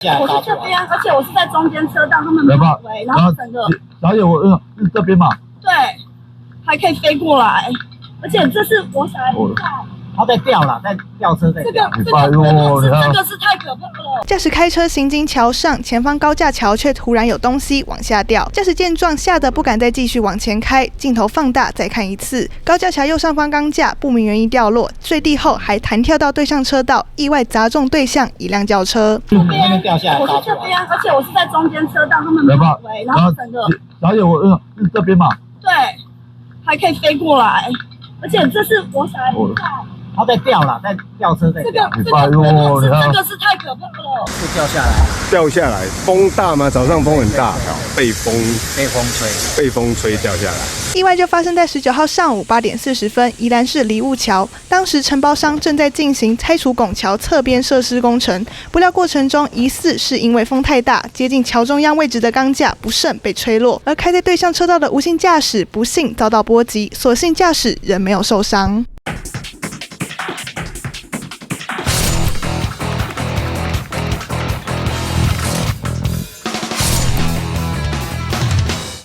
我是这边，而且我是在中间车道，他们没有围，然后整个导演我是这边嘛，对，还可以飞过来，而且这是我小孩子在。他在吊了，在吊车在吊。这个是太可怕了。驾驶开车行经桥上，前方高架桥却突然有东西往下掉。驾驶见状，吓得不敢再继续往前开。镜头放大再看一次，高架桥右上方钢架不明原因掉落，坠地后还弹跳到对向车道，意外砸中对向一辆轿车。这边掉下来，我是这边，而且我是在中间车道，他们没有围，然后整个导演我是这边嘛，对，还可以飞过来，而且这是我小孩子在。他在吊了，在吊车在吊。这个是太可怕了。就掉下来，掉下来，风大吗？早上风很大，被风吹掉下来。意外就发生在19号上午8点40分，宜兰市梨雾桥。当时承包商正在进行拆除拱桥侧边设施工程，不料过程中疑似是因为风太大，接近桥中央位置的钢架不慎被吹落，而开在对向车道的无幸驾驶不幸遭到波及，所幸驾驶人没有受伤。